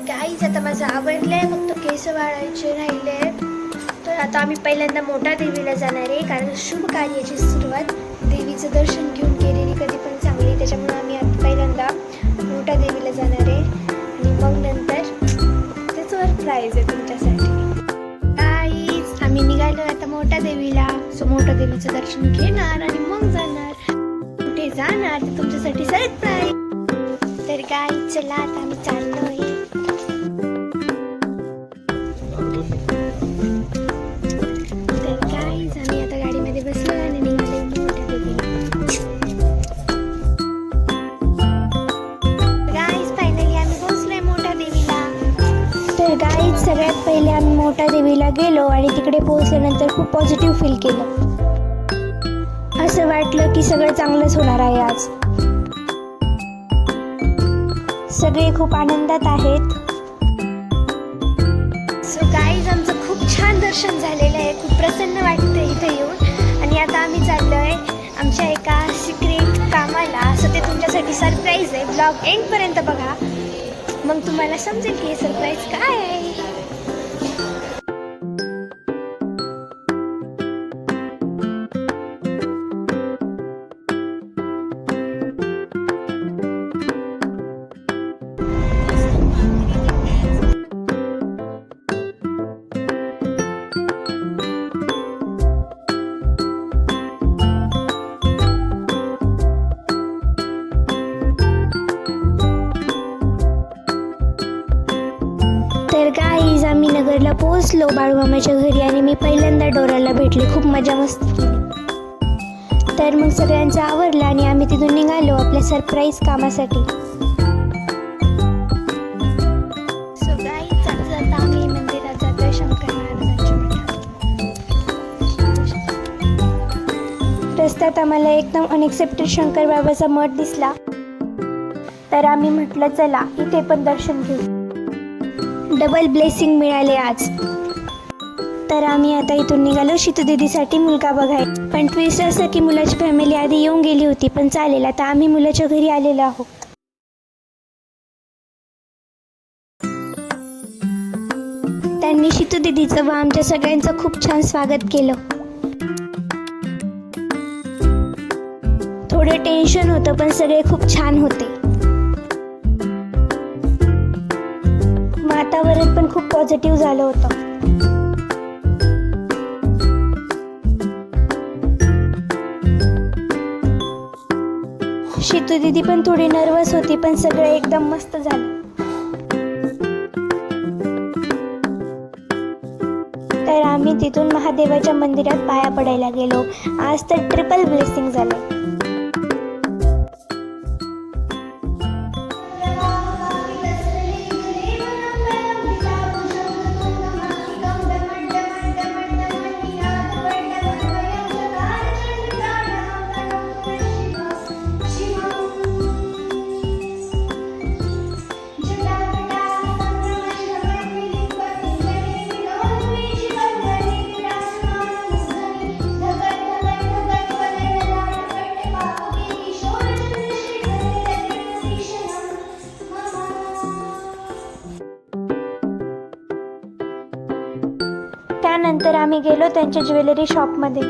Guys आता माझं आवडलंय, फक्त केस वाढायचे राहिले. तर आता आम्ही पहिल्यांदा मोठा देवीला जाणार आहे, कारण शुभ कार्याची सुरुवात देवीचं दर्शन घेऊन केलेली कधी पण चांगली. त्याच्यामुळे आम्ही आता पहिल्यांदा मोठ्या देवीला जाणार आहे आणि मग नंतर ते सरप्राईज आहे तुमच्यासाठी. गाईज आम्ही निघालो आता मोठ्या देवीला. सो मोठ्या देवीचं दर्शन घेणार आणि मग जाणार. कुठे जाणार ते तुमच्यासाठी सरप्राईज. तर गाईज चला आता आम्ही चाललोय. सगळ्यात पहिले आम्ही मोठ्या देवीला गेलो आणि तिकडे पोहोचल्यानंतर खूप पॉझिटिव्ह फील केलं. असं वाटलं की सगळं चांगलंच होणार आहे आज. सगळे खूप आनंदात आहेत. सो गाईज आमचं खूप छान दर्शन झालेलं आहे. खूप प्रसन्न वाटतं इथे येऊन. आणि आता आम्ही चाललोय आमच्या एका सिक्रेट कामाला. असं ते तुमच्यासाठी सरप्राईज आहे. ब्लॉग एंडपर्यंत बघा, मग तुम्हाला समजेल की हे सरप्राईज काय आहे. तर गाईज आम्ही नगरला पोहोचलो बाळूमामाच्या घरी आणि मी पहिल्यांदा डोराला भेटले. खूप मजा मस्ती केली. तर मग सगळ्यांचं आवरलं आणि आम्ही तिथून निघालो आपल्या सरप्राईज कामासाठी. सो गाईज जाता जाता आम्ही मंदिरात जातोय शंकर महाराजांच्या मठात. रस्त्यात आम्हाला एकदम अनएक्सपेक्टेड शंकर बाबाचा मठ दिसला. तर आम्ही म्हटलं चला इथे पण दर्शन घेऊ. डबल ब्लेसिंग मिळाले आज. तर आम्ही आता इथून निघालो शीतू दीदीसाठी मुलगा बघाय. पण ट्विस्ट असं की मुलाची फॅमिली आधी येऊन गेली होती, पण चालेल आता आम्ही मुलाच्या घरी आलेलो आहोत. त्यांनी शीतू दीदीचं व आमच्या सगळ्यांचं खूप छान स्वागत केलं. थोडं टेन्शन होतं पण सगळे खूप छान होते. वातावरण पण खूप पॉझिटिव्ह झालं होतं. शीतू दीदी पण थोडी नर्वस होती, पण सगळं एकदम मस्त झालं. तर आम्ही तिथून महादेवाच्या मंदिरात पाया पडायला गेलो. आज तर ट्रिपल ब्लेसिंग झालं. त्यानंतर आम्ही गेलो त्यांच्या ज्वेलरी शॉपमध्ये.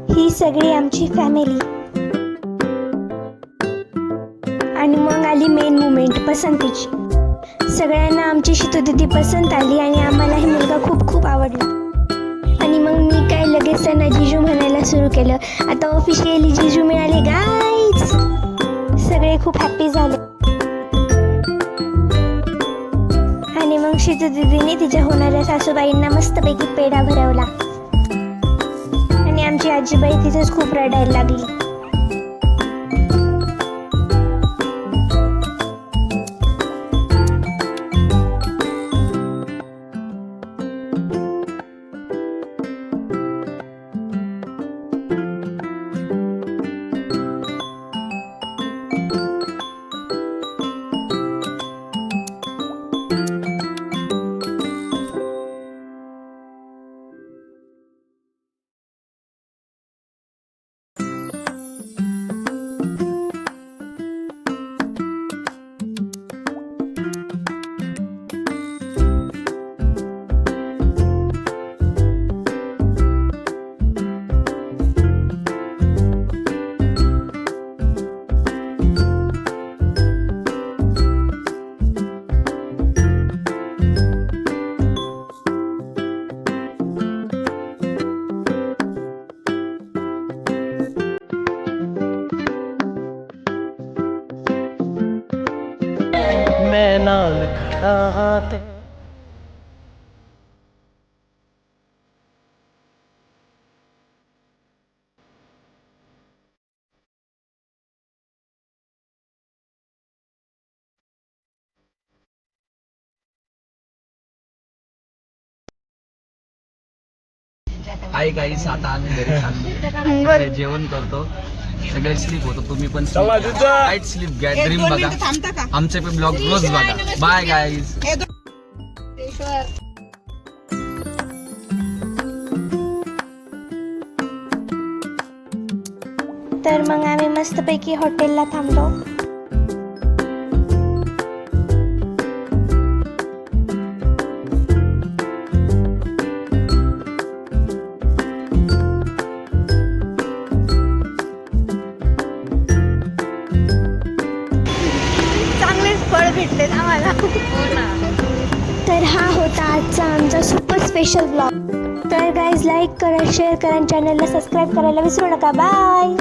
ही सगळी आमची फॅमिली. आणि मग आली मेन मुमेंट, पसंतीची. सगळ्यांना आमची शीतू दीदी पसंत आली आणि आम्हाला हे मुलगा खूप खूप आवडला. आणि मग मी काय लगेच त्यांना जिजू म्हणायला सुरू केलं. आता ऑफिशियली जिजू मिळाले गाईज. सगळे खूप हॅप्पी झाले. आणि मग शीतू दीदीने तिच्या होणाऱ्या सासूबाईंना मस्तपैकी पेढा भरवला आणि आमची आजीबाई तिथेच खूप रडायला लागली. हाय गाईस, आता आम्ही घरी चाललो, जेवण करतो, सगळे स्लीप होतो, तुम्ही पण लाईट स्लीप घ्या, ड्रीम बघा, आमचे पण ब्लॉग रोज बघा. Bye guys. तर मग आम्ही मस्तपैकी हॉटेलला थांबलो. फळ भेटलेत आम्हाला. तर हा होता आजचा आमचा सुपर स्पेशल ब्लॉग. तर गाईज लाईक करा, शेअर करा, चॅनलला सबस्क्राईब करायला विसरू नका. बाय.